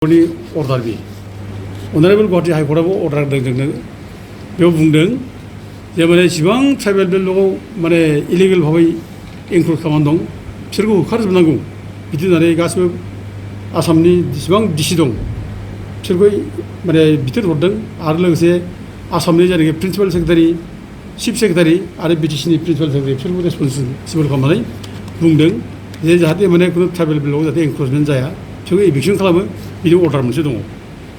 नि अर्डार बि अनारेबल गुवाहाटी हाइकर्टआबो अर्डार होदों जोंनो बेयाव बुंदों जे माने जेसेबां ट्राइबेल बेल्टआव माने इलिगेल भाबै इनक्लुड खालामनानै दं बिसोरखौ होखारजोबनांगौ बिदि होननानै गासिबो आसामनि जेसेबां डिसि दं बिसोरखौ माने बिथोन हरदों आरो लोगोसे आसामनि जायनाखि प्रिन्सिपाल सेक्रेटारि चिफ सेक्रेटारि आरो बिटिसिनि प्रिन्सिपाल सेक्रेटारि बिसोरखौ रेसपन्सिबल खालामनानै बुंदों जे जाहाथे माने खुनु ट्राइबेल बेल्टआव जाहाथे इनक्लुडमेन्ट जाया बिसोरखौ इभिक्सन खालामो बिदि अर्डार मोनसे दङ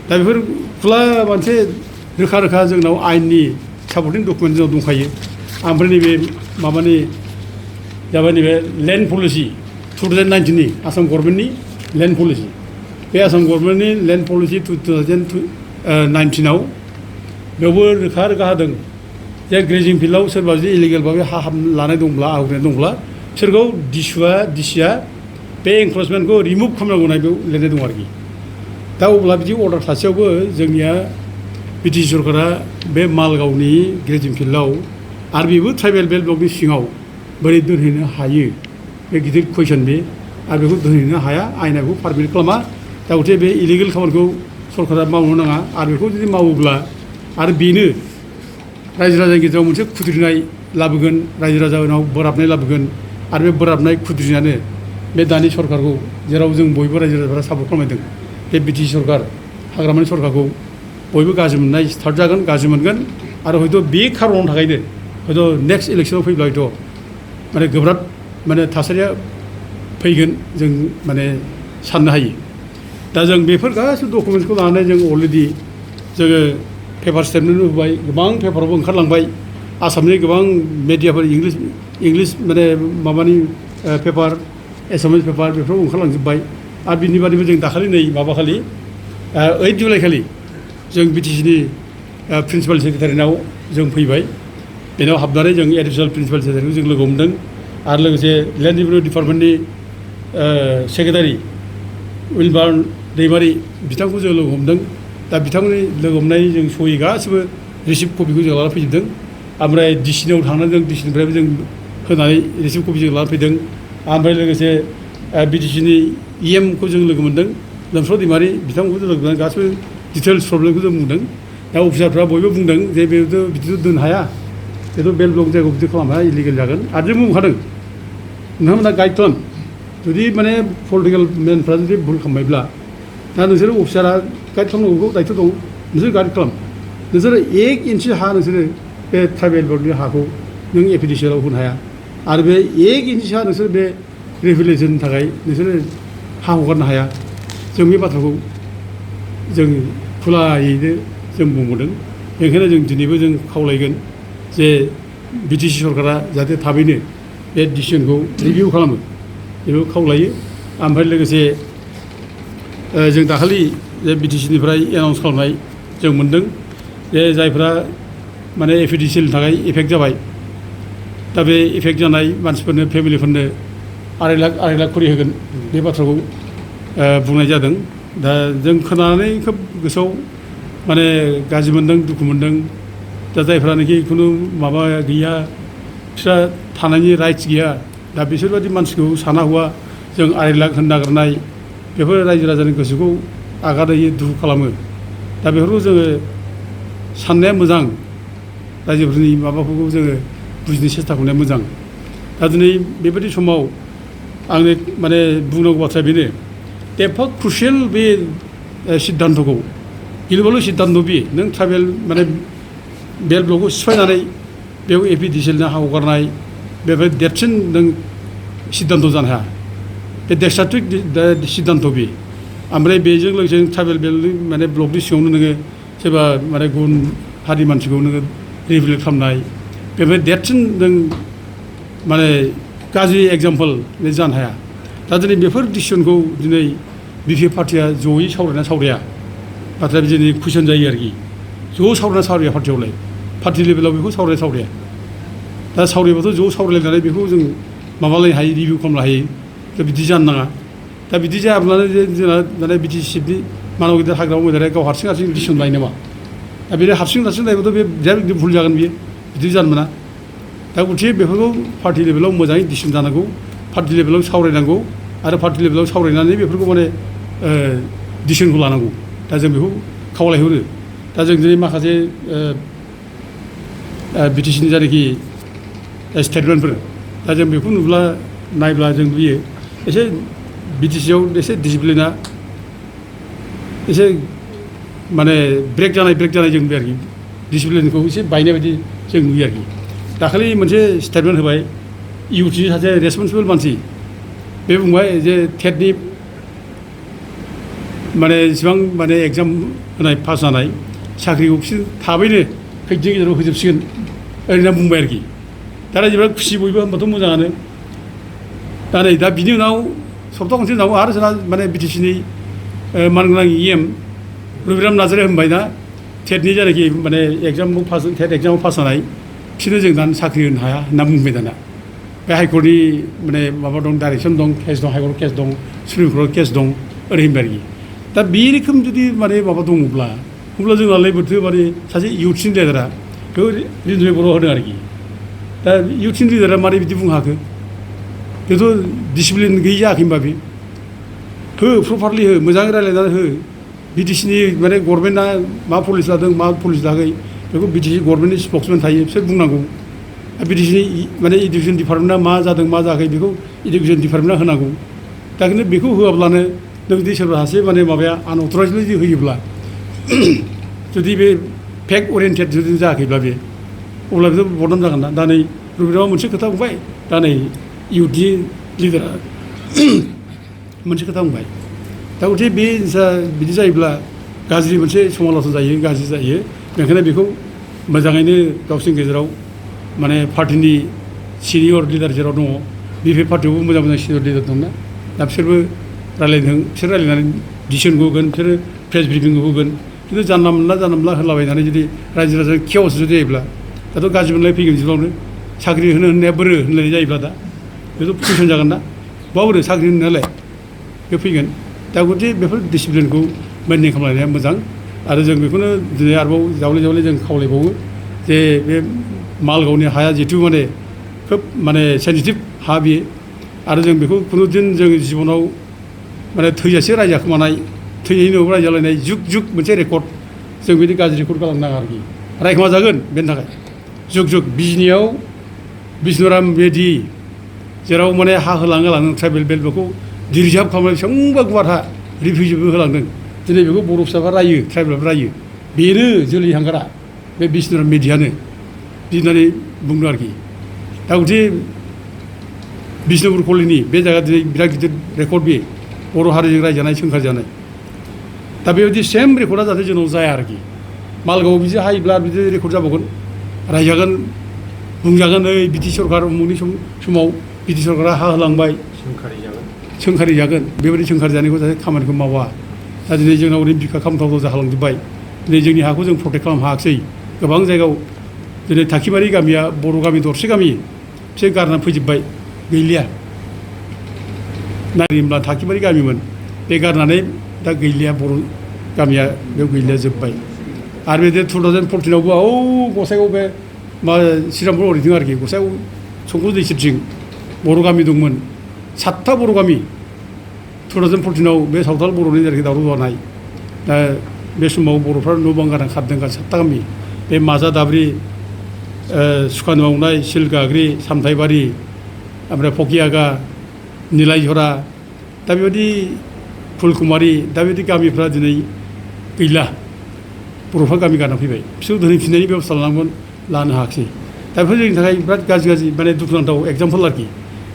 दा बेफोर खुला मोनसे रोखा रोखा जोंनाव आयेननि सापर्टिं डकुमेन्ट जोंनाव दंखायो ओमफ्राय नैबे माबानि जाबाय नैबे लेन्ड पलिसि 2019नि आसाम गभर्नमेन्टनि लेन्ड पलिसि बे आसाम गभर्नमेन्टनि लेन्ड पलिसि 2019आव बेयावबो रोखा रोखा होदों जे ग्रेजिं फिल्डआव सोरबा जुदि इलिगेल भाबै हा लानाय दंब्ला आवग्रिनाय दंब्ला बिसोरखौ डिसिआ बे एनक्रचमेन्टखौ रिमुभ खालामनांगौ होननाय बेयाव लिरनाय दं आरोखि दा अब्ला बिदि अर्डार थासेयावबो जोंनिया बिटिसि सरकारा बे मालगावनि ग्रेजिं फिल्डआव आरो बेबो ट्राइबेल बेल्ट ब्लकनि सिङाव बोरै दोनहैनो हायो बे गिदिर कुइसन बे आरो बेखौ दोनहैनो हाया आयेना बेखौ पारमिट खालामा दा गथे बे इलिगेल खामानिखौ सरकारा मावनो नाङा आरो बेखौ जुदि मावोब्ला आरो बेनो रायजो राजानि गेजेराव मोनसे खुद्रिनाय लाबोगोन रायजो राजानाव बोराबनाय लाबोगोन आरो बे बोराबनाय खुद्रिनायानो बे दानि सरकारखौ जेराव जों बयबो रायजो राजाफोरा सापर्ट खालामदों बे बिटिसि सरकार हाग्रामानि सरकारखौ बयबो गाज्रि मोननाय स्टार्ट जागोन गाज्रि मोनगोन आरो हयथ' बे खारननि थाखायनो हयथ' नेक्स्ट इलेक्सनाव फैब्ला हयथ' माने गोब्राब माने थासारिया फैगोन जों माने साननो हायो दा जों बेफोर गासैबो डकुमेन्टसखौ लानानै जों अलरेडि जोङो पेपार स्टेटमेन्ट होबाय गोबां पेपारावबो ओंखारलांबाय आसामनि गोबां मेडियाफोर इंलिस माने माबानि पेपार एसामिस पेपार बेफोराव ओंखारलांजोब्बाय आरो बिनि बादैबो जों दाखालि नै माबाखालि 8 जुलाइ खालि जों बिटिसिनि प्रिन्सिपाल सेक्रेटारिनाव जों फैबाय बेनाव हाबनानै जों एडिसनेल प्रिन्सिपाल सेक्रेटारिखौ जों लोगो हमदों आरो लोगोसे लेन्ड रेभिनिउ डिपार्टमेन्टनि सेक्रेटारि उइलबार्न दैमारि बिथांखौ जों लोगो हमदों दा बिथांमोननि लोगो हमनाय जों सहि गासिबो रिसिप्ट कपिखौ जों लानानै फैजोबदों ओमफ्राय डिसिनियाव थांनानै जों डिसिनिफ्रायबो जों होनानै रिसिप्ट कपि जों लानानै फैदों ओमफ्राय लोगोसे बिटिसिनि इएमखौ जों लोगो मोन्दों लोमस्राव दैमारि बिथांमोनखौ जों लोगो मोनदों गासिबो डिटेल्स प्रब्लेमखौ जों बुंदों दा अफिसारफ्रा बयबो बुंदों जे बेथ' बिदिथ' दोननो हाया बेथ' बेल्ट ब्लक जायगायाव बिदि खालामनो हाया इलिगेल जागोन आरो जों बुंखादों नोंथांमोना गाइड खालाम जुदि माने पलिटिकेल मेनफ्रा जुदि भुल खालामबायब्ला दा नोंसोरो अफिसारा गाइड खालामनांगौ दायथ' दं नोंसोर गाइड खालाम नोंसोरो 1 इन्सि हा नोंसोरो बे ट्राइबेल बेल्टनि हाखौ नों एपिडिसिएलाव होनो हाया आरो बे 1 इन्सि हा नोंसोर बे रेगुलेसननि थाखाय नोंसोरो हा हगारनो हाया जों बे बाथ्राखौ जों खुलायैनो जों बुंबोदों बेनिखायनो जों दिनैबो जों खावलायगोन जे बिटिसि सरकारा जाहाथे थाबैनो बे डिसिसनखौ रिभिउ खालामो बेखौ खावलायो ओमफ्राय लोगोसे जों दाखालि जे बिटिसिनिफ्राय एनाउन्स खालामनाय जों मोन्दों जे जायफ्रा माने एपिडिसिएलनि थाखाय एफेक्ट जाबाय दा बे एफेक्ट जानाय मानसिफोरनो फेमिलिफोरनो 2.5 लाख खरि होगोन बे बाथ्राखौ बुंनाय जादों दा जों खोनानानै खोब गोसोआव माने गाज्रि मोन्दों दुखु मोन्दों दा जायफ्रानोखि खुनु माबा गैया बिस्रा थानायनि राइट्स गैया दा बिसोरबायदि मानसिखौ साना हौवा जों 2.5 लाख होनो नागिरनाय बेफोर रायजो राजानि गोसोखौ आघात होयो दुखु खालामो दा बेफोरखौ जोङो साननाया मोजां रायजोफोरनि माबाफोरखौ जोङो बुजिनो सेस्था खालामनाया मोजां दा दिनै बेबायदि समाव आंनि माने बुंनांगौ बाथ्राया बेनो एफा क्रुसियेल बे सिद्धान्तखौ गिलुबालु सिद्धान्त बे नों ट्राइबेल माने बेल्ट ब्लकखौ सिफायनानै बेयाव एपिडिसिएलनि हा हगारनाय बेनिफ्राय देरसिन नों सिद्धान्त जानो हाया बे डेस्ट्राक्टिभ सिद्धान्त बे ओमफ्राय बेजों लोगोसे ट्राइबेल बेल्टनि माने ब्लकनि सिङावनो नोङो सोरबा माने गुबुन हारि मानसिखौ नोङो रेगुलेट खालामनाय बेनिफ्राय देरसिन नों माने गाज्रि एग्जाम्पल जानो हाया दा दिनै बेफोर डिसिसनखौ दिनै बिपि पार्टिया जयै सावराया बाथ्राया दिनै कुइसन जायो आरोखि ज' सावराया पार्टियावलाय पार्टि लेभेलाव बेखौ सावराया दा सावरायबाथ' ज' सावरायलायनानै बेखौ जों माबालायनो हायो रिभिउ खालामनो हायो दा बिदि जानो नाङा दा बिदि जायाब्लानो जोंना माने बिटिसि चिफनि मानब गिदिर हाग्रामा मैदेरा गाव हारसिं डिसिसन लायो नामा दा बे हारसिं लायोबाथ' बे बिराद भुल जागोन बियो बिदि जानो मोना दा गथिखे बेफोरखौ पार्टि लेभेलाव मोजाङै डिसिसन जानांगौ पार्टि लेभेलाव सावरायनांगौ आरो पार्टि लेभेलाव सावरायनानै बेफोरखौ माने डिसिसनखौ लानांगौ दा जों बेखौ खावलायहरो दा जों दिनै माखासे बिटिसिनि जायनाखि स्टेटमेन्टफोर दा जों बेखौ नुब्ला नायब्ला जों नुयो एसे बिटिसिआव एसे डिसिप्लिना एसे माने ब्रेक जानाय जों नुयो आरोखि डिसिप्लिनखौ एसे बायनाय बायदि जों नुयो आरोखि दाखालि मोनसे स्टेटमेन्ट होबाय इउटिनि सासे रेसपन्सिबोल मानसि बे बुंबाय जे टेटनि माने जेसेबां माने एग्जाम होनाय पास जानाय साख्रिखौ बिसोर थाबैनो खैदिननि गेजेराव होजोबसिगोन ओरैनो बुंबाय आरोखि दा रायजोफ्रा खुसि बयबो होनबाथ' मोजाङानो दा नै दा बिनि उनाव सप्ता खनसे उनाव आरो जोंहा माने बिटिसिनि मानगोनां EM रबिराम नार्जारिया होनबाय दा टेटनि जायनाखि माने टेट एग्जामाव पास जानाय बिसोरनो जों दानो साख्रि होनो हाया होनना बुंबाय दाना बे हाइकर्टनि माने माबा दं डाइरेक्सन दं केस दं हाइकर्ट केस दं सुप्रिम कर्ट केस दं ओरै होनबाय आरोखि दा बे रोखोम जुदि माने माबा दङब्ला अब्ला जोंनालाय बोरैथो माने सासे इउथ्सनि लिडारा बेखौ रिन्जुनाय बर' होदों आरोखि दा इउथ्सनि लिडारा मारै बिदि बुंनो हाखो बेथ' डिसिप्लिन गैयि जायाखै होनबा बे हो प्रपारलि हो मोजाङै रायज्लायनानै हो बिटिसिनि माने गभर्नमेन्टआ मा पलिसि लादों मा पलिसि लायाखै बेखौ बिटिसि गभर्नमेन्टनि स्पक्समेन थायो बिसोर बुंनांगौ बिटिसिनि माने इडुकेसन डिपार्टमेन्टआ मा जादों मा जायाखै बेखौ इडुकेसन डिपार्टमेन्टआ होनांगौ दा खिन्थु बेखौ होआब्लानो नों जुदि सोरबा सासे माने माबाया आनअथराइजलि जुदि होयोब्ला जुदि बे फेक्ट अरियेन्टेड जुदि जायाखैब्ला बे अब्ला बेथ' बदनाम जागोन ना दा नै रबिरामा मोनसे खोथा बुंबाय दा नै इउथनि लिडारा मोनसे खोथा बुंबाय दा गथे बे बिदि जायोब्ला गाज्रि मोनसे समाल'सन जायो गाज्रि जायो बेनिखायनो बेखौ मोजाङैनो गावसोरनि गेजेराव माने पार्टिनि सिनियर लिडार जेराव दङ बे पार्टियावबो मोजां सिनियर लिडार दंना दा बिसोरबो रायज्लायदों बिसोर रायज्लायनानै डिसिसनखौ होगोन बिसोरो प्रेस ब्रिफिंखौ होगोन खिन्थु जानला मोनला होलाबायनानै जुदि रायजो राजा केअस जुदि जायोब्ला दाथ' गाज्रि मोनलाय फैगोन जिउआवनो साख्रि होनाया बोरो होनलायनाय जायोब्ला दा बेथ' कुइसन जागोन ना बावरो साख्रि होनायालाय बे फैगोन दा गथे बेफोर डिसिप्लिनखौ मेनटेन खालामलायनाया मोजां आरो जों बेखौनो दिनै आरोबाव जावले जों खावलायबावो जे बे मालगावनि हाया जिहेतु माने खोब माने सेन्सिटिभ हा बियो आरो जों बेखौ खुनुदिन जों जिबनाव माने थैजासे रायजा खोमानाय थैनायनि उनाव रायजा लायनाय जुग मोनसे रेकर्ड जों बिदि गाज्रि रेकर्ड खालामनो नाङा आरोखि रायखोमा जागोन बेनि थाखाय जुग बिजनियाव बिष्णुराम बेदि जेराव माने हा होलांदों ट्राइबेल बेल्ट बेखौ रिजार्भ खालामनानै बेसेबांबा गुवार हा रिफिउजिबो होलांदों दिनै बेखौ बर' फिसाफ्रा रायो ट्राइबेलफ्रा रायो बेनो जोलै हांगारा बे बिष्णुराम मेधियानो बिदि बुंदों आरोखि दा गथे बिष्णुपुर कलनि बे जायगा दिनै बिराद गिदिर रेकर्ड बे बर' हारिजों रायजानाय सोंखार जानाय दा बेबायदि सेम रेकर्डआ जाहाथे जोंनाव जाया आरोखि मालगावआव बिदि हायोब्ला बिदि रेकर्ड जाबावगोन रायजागोन बुंजागोन ओइ बिटि सरकार उमुखनि समाव बिटि सरकारा हा होलांबाय सोंखारि जागोन बेबायदि सोंखारि जानायखौ जाहाथे खामानिखौ मावा दा दिनै जोंनाव ओरैनो बिखा खामथाव जालांजोब्बाय दिनै जोंनि हाखौ जों प्रटेक्ट खालामनो हायाखिसै गोबां जायगायाव दिनै थाखिबारि गामिया बर' गामि दरसे गामि बिसोर गारनानै फैजोब्बाय गैलिया नायब्ला थाखिबारि गामिमोन बे गारनानै दा गैलिया बर' गामिया बेयाव गैलिया जोब्बाय आरो बे 2014आवबो गसाइगाव बे मा श्रीरामपुर ओरैदों आरोखि गसाइगाव संकस दैसेथिं बर' गामि दंमोन 7था बर' गामि 2014आव बे सावथाल बर'नि जायखि दावराव जानाय दा बे समाव बर'फ्रा न' बां गारनानै खारदों 7था गामि बे माजा दाब्रि सुखान मावनाय सिलगाग्रि सामथाइबारि ओमफ्राय फकियागा निलायझरा दा बेबायदि फुलकुमारि दा बेबायदि गामिफ्रा दिनै गैला बर'फ्रा गामि गारना फैबाय बिसोर दोनहैफिननायनि बेबस्था लानो हायाखिसै दा बेफोर जोंनि थाखाय बिराद गाज्रि माने दुखुनांथाव एग्जाम्पल आरोखि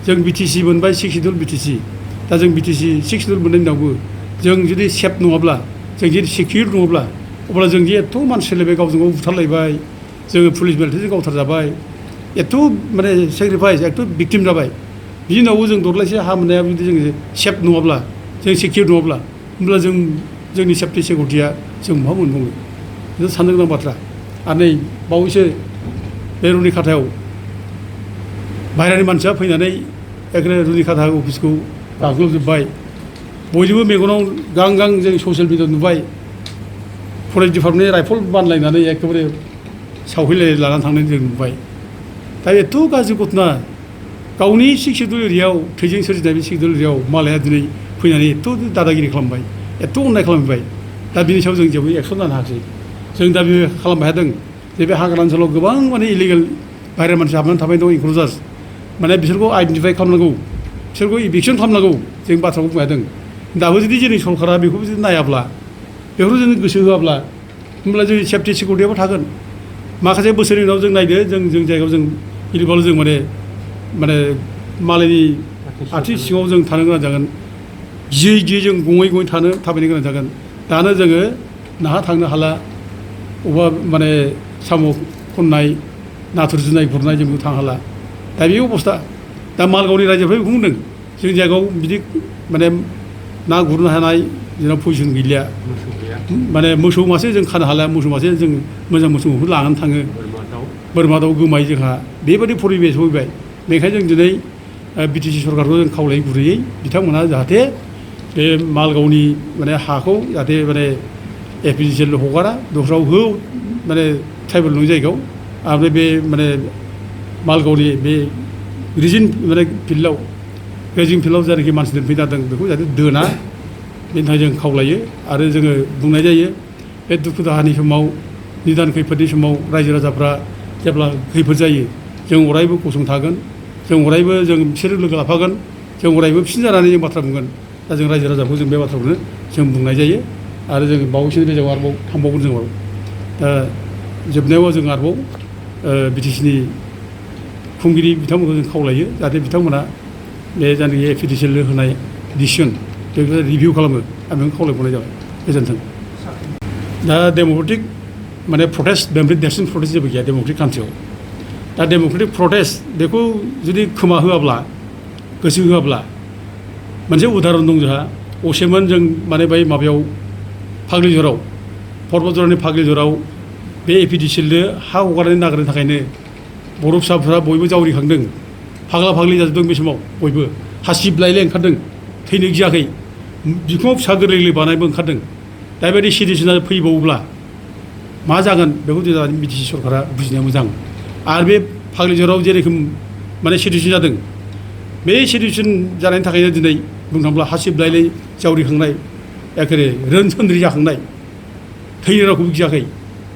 जों बिटिसि मोनबाय 6 सिडुल बिटिसि दा जों बिटिसि 6 सिडुल मोननायनि उनावबो जों जुदि सेफ नङाब्ला जों जुदि सिकिउर नङाब्ला अब्ला जों जे एथ' मानसि सोलायबाय गावजों गाव बुथारलायबाय जोङो पुलिस बेल्टजों गावथारजाबाय एथ' माने सेक्रिफाइस एथ' भिक्टिम जाबाय बिनि उनावबो जों दरलायसे हा मोननाया जुदि जों सेफ नङाब्ला जों सिकिउर नङाब्ला होमब्ला जोंनि सेफ्टि सिकिउरिटिया जों बहा मोनबावनो बेथ' साननो गोनां बाथ्रा आरो नै बावैसो बे रुनिखाथायाव बाहेरानि मानसिया फैनानै एखेबारे रुनिखाथा अफिसखौ गाग्लोबजोब्बाय बयनिबो मेगनाव गां जों ससियेल मिडियायाव नुबाय फरेस्ट डिपार्टमेन्टनि राइफल बानलायनानै एखेबारे सावहैलायनाय लानानै थांनाय जों नुबाय दा एथ' गाज्रि घटना गावनि 6 सिडुल एरियायाव थैजों सोरजिनाय बे 6 सिडुल एरियायाव मालाया दिनै फैनानै एथ' दादागिरि खालामबाय एथ' अननाय खालामबाय दा बिनि सायाव जों जेबो एक्सन लानो हायाखै जों दा बे खालामबाय थादों जे बे हाग्रा ओनसोलाव गोबां माने इलिगेल बाहेरानि मानसि हाबनानै थाबाय दं इनक्लुजार्स माने बिसोरखौ आइडेन्टिफाइ खालामनांगौ बिसोरखौ इभिकसन खालामनांगौ जों बाथ्राखौ बुंबाय थादों दाबो जुदि जोंनि सरकारा बेखौ जुदि नायाब्ला बेफोरखौ जों गोसो होआब्ला होमब्ला जोंनि सेफ्टि सिकिउरिटियाबो थागोन माखासे बोसोरनि उनाव जों नायदो जों जायगायाव जों इलिगेल जों माने मालायनि आथिं सिङाव जों थानो गोनां जागोन गियै गियै जों गङै गङै थाबायनो गोनां जागोन दानो जोङो नाहा थांनो हाला अबा माने साम' खननाय नाथुर जुनाय गुरनाय जों बेखौ थांनो हाला दा बे अबस्था दा मालगावनि रायजोफ्रा बेखौ बुंदों जोंनि जायगायाव बिदि माने ना गुरनो हानाय जोंनाव पजिसन गैलिया माने मोसौ मासे जों खानो हाला मोसौ मासे जों मोजां मोसौखौ लानानै थाङो बोरमा दाउ गोमायो जोंहा बेबायदि परिबेस फैबाय बेनिखायनो जों दिनै बिटिसि सरकारखौ जों खावलायै गुरैयै बिथांमोना जाहाथे बे मालगावनि माने हाखौ जाहाथे माने एपिडिसिएल हगारा दस्रायाव हो माने ट्राइबेल नङि जायगायाव ओमफ्राय बे माने मालगावनि बे रिजिन माने फिल्डआव रेजिं फिल्डआव जायनाखि मानसि दोनफैना जादों बेखौ जाहाथे दोना बेनि थाखाय जों खावलायो आरो जोङो बुंनाय जायो बे दुखु दाहानि समाव निदान खैफोदनि समाव रायजो राजाफ्रा जेब्ला खैफोद जायो जों अरायबो गसंथागोन जों अरायबो जों बिसोरो लोगो लाफागोन जों अरायबो फिन जानानै जों बाथ्रा बुंगोन दा जों रायजो राजाखौ जों बे बाथ्राखौनो जों बुंनाय जायो आरो जों बावैसोनि गेजेराव आरोबाव थांबावगोन जों दा जोबनायाव जों आरोबाव बिटिसिनि खुंगिरि बिथांमोनखौ जों खावलायो जाहाथे बिथांमोना बे जायनाखि एपिडिसिएल होनाय डिसिसन बेखौ रिभिउ खालामो आं बेखौ खावलायबावनाय जाबाय गोजोन्थों दा डेम'क्रेटिक माने प्रटेस्ट बेनिफ्राय देरसिन प्रटेस्ट जेबो गैया डेम'क्रेटिक कान्ट्रियाव दा डेम'क्रेटिक प्रटेस्ट बेखौ जुदि खोमा होआब्ला गोसो होआब्ला मोनसे उदाहरन दं जोंहा असेमोन जों माने बै माबायाव फाग्लिजराव पर्बतजरानि फाग्लिजराव बे एपिडिसिएलनो हा हगारनानै नागिरनो थाखायनो बर' फिसाफ्रा बयबो जावरिखांदों फाग्ला फाग्लि जाजोबदों बे समाव बयबो हासिबलायलाय ओंखारदों थैनो गियाखै बिखुङाव फिसा गोरलै गोरलै बानायबो ओंखारदों दा बेबायदि सिटुवेसना फैबावोब्ला मा जागोन बेखौ जों बिटिसि सरकारा बुजिनाया मोजां आरो बे फाग्लिजराव जेरोखोम माने सिटुवेसन जादों बे सिटुवेसन जानायनि थाखायनो दिनै बुंनो थाङोब्ला हासिबलायलाय जावरिखांनाय एखेबारे रोनसोन्द्रि जाखांनाय थैनो रावखौबो गियाखै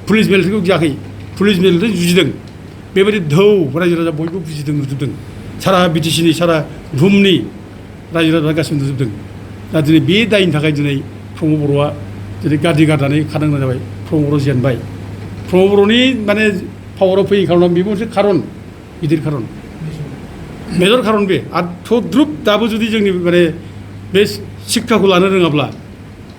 पुलिस मिलिटारिखौ गियाखै पुलिस मिलिटारि जुजिदों बेबायदि धौ रायजो राजा बयबो बुजिदों नुजोबदों सारा बिटिसिनि सारा बुहुमनि रायजो राजा गासिबो नुजोबदों दा दिनै बे दायनि थाखाय दिनै प्रमद बर'आ दिनै गारजि गारनानै खारनांगौ जाबाय प्रमद बर' जेनबाय प्रमद बर'नि माने पावाराव फैयैनि खारनाव बेबो मोनसे खारन गिदिर खारन मेजर खारन बे आरो थद्रुब दाबो जुदि जोंनि माने बे शिक्षाखौ लानो रोङाब्ला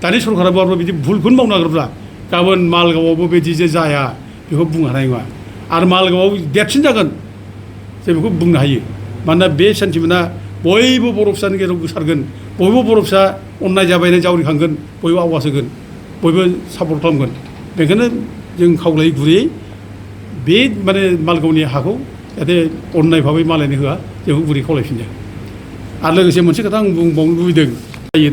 दानि सरकाराबो आरो बिदि भुलखौनो मावनो नागिरब्ला गाबोन मालगावआवबो बिदि जे जाया बेखौ बुंनो हानाय नङा आरो मालगावआव देरसिन जागोन जों बेखौ बुंनो हायो मानोना बे सेन्टिमेन्टआ बयबो बर' फिसानि गेजेराव गोसारगोन बयबो बर' फिसा अननाय जाबायनाय जावरिखांगोन बयबो आवाज होगोन बयबो सापर्ट खालामगोन बेखायनो जों खावलायै गुरैयै बे माने मालगावनि हाखौ जाहाथे अननाय भाबै मालायनो होआ जों गुरै खावलायफिनदों आरो लोगोसे मोनसे खोथा आं बुंबावनो लुबैदों जायो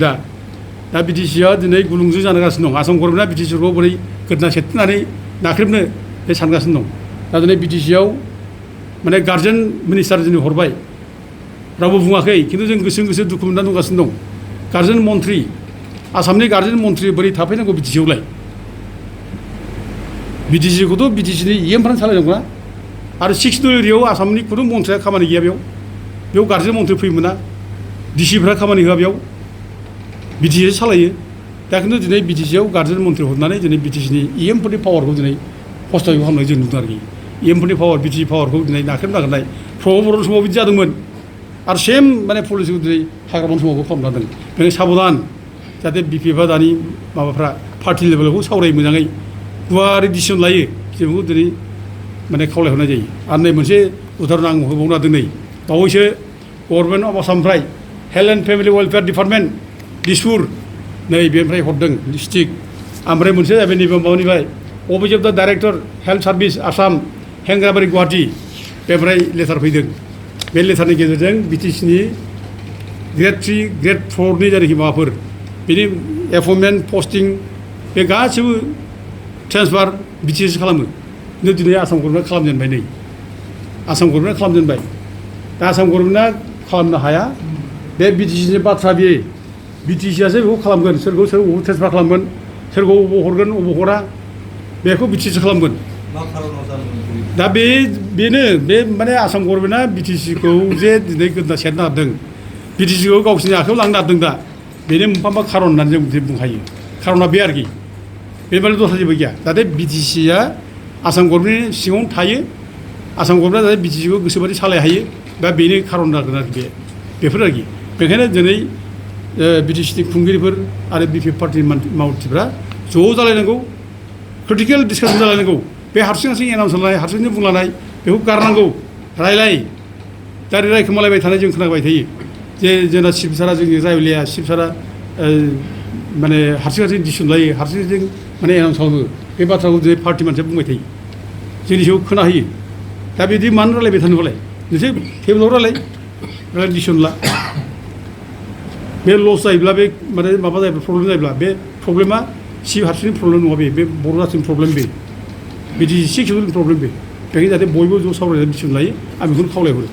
दा बिटिसिआ दिनै गुलुंजों जानागासिनो दं आसाम गभर्नमेन्टआ बिटिसिखौ बोरै गोदना सेरनानै नाख्रेबनो बे सानगासिनो दं दा दिनै बिटिसिआव माने गार्जेन मिनिस्टार दिनै हरबाय रावबो बुङाखै खिन्थु जों गोसो दुखु मोननानै दंगासिनो दं गार्जेन मन्थ्रि आसामनि गार्जेन मन्थ्रि बोरै थाफैनांगौ बिटिसिआवलाय बिटिसिखौथ' बिटिसिनि इएमफ्रानो सालायनांगौ ना आरो 6 नं एरियायाव आसामनि खुनु मन्थ्रिया खामानि गैया बेयाव गार्जेन मन्थ्रि फैनो मोना डिसिफ्रा खामानि होआ बेयाव बिटिसि सालायो दा खिन्थु दिनै बिटिसिआव गार्जेन मन्थ्रि हरनानै दिनै बिटिसिनि इएमफोरनि पावारखौ दिनै हस्ताय खालामनाय जों नुदों आरोखि इएमफोरनि पावार बिटिसि पावारखौ दिनै नाख्रेबनो नागिरनाय प्रमद बर' समाव बिदि जादोंमोन आरो सेम माने पलिसिखौ दिनै हाग्रामानि समावबो खालामनो हादों बेखायनो साबधान जाहाथे बिपिएफआ दानि माबाफ्रा पार्टि लेभेलावबो सावरायो मोजाङै गुवारै डिसिसन लायो जों बेखौ दिनै माने खावलायहरनाय जायो आरो नै मोनसे उदाहरन आं होबावनो हादों नै बावैसो गभर्नमेन्ट अफ आसामनिफ्राय health and family welfare department Dispur नै बेनिफ्राय हरदों डिस्ट्रिक्ट ओमफ्राय मोनसे जाबाय नैबे माबानिफ्राय office of the director health service Assam हेंग्राबारि गुवाहाटि बेनिफ्राय लेटार फैदों बे लेटारनि गेजेरजों बिटिसिनि ग्रेड 3 ग्रेड 4नि जायनाखि माबाफोर बेनि एपइन्टमेन्ट पस्टिं बे गासैबो ट्रेन्सफार बिटिसि खालामो खिन्थु दिनै आसाम गभर्नमेन्टआ खालामजेनबाय नै आसाम गभर्नमेन्टआ खालामजेनबाय दा आसाम गभर्नमेन्टआ खालामनो हाया बे बिटिसिनि बाथ्रा बियो BTCआसो बेखौ खालामगोन सोरखौ अबाव ट्रेन्सफार खालामगोन सोरखौ अबाव हरगोन अबाव हरा बेखौ BTC खालामगोन मा खारनाव जादों दा बेनो बे माने आसाम गभर्नमेन्टआ BTCखौ जे दिनै गोदना सेरनो हादों BTCखौ गावसोरनि आखायाव लांनो हादों दा बेनो मोनफा मोनफा खारन होननानै जों बुंनो हायो खारना बे आरोखि बे माने दस्रा जेबो गैया जाहाथे BTCआ आसाम गभर्नमेन्टनि सिङावनो थायो आसाम गभर्नमेन्टआ जाहाथे BTCखौ गोसोबादि सालायनो हायो दा बेनो खारन जागोन आरोखि बेफोर आरोखि बेखायनो दिनै BTCनि खुंगिरिफोर आरो BP पार्टिनि मावथिफ्रा ज' जालायनांगौ क्रिटिकेल डिसकासन जालायनांगौ बे हारसिं एनाउन्स होनाय हारसिंनो बुंलांनाय बेखौ गारनांगौ रायलाय दा रायखोमालायबाय थानाय जों खोनाबाय थायो जे जोंना चिफ सारा जोंनि रायलाया चिफ सारा माने हारसिं डिसिसन लायो हारसिं माने एनाउन्स खालामो बे बाथ्राखौ दिनै पार्टि मानसिया बुंबाय थायो जोंनि सायाव खोनाहोयो दा बिदि मानो रायलायबाय थानोबालाय नोंसोर टेबोलाव रायलाय डिसिसन ला बे लस जायोब्ला बे माने माबा जायोब्ला प्रब्लेम जायोब्ला बे प्रब्लेमा चिफ हारसिंनि प्रब्लेम नङा बे बर' जाथिनि प्रब्लेम बे BTC प्रब्लेम बे बेखायनो जाहाथे बयबो ज' सावरायनानै डिसिसन लायो आं बेखौनो खावलायहरो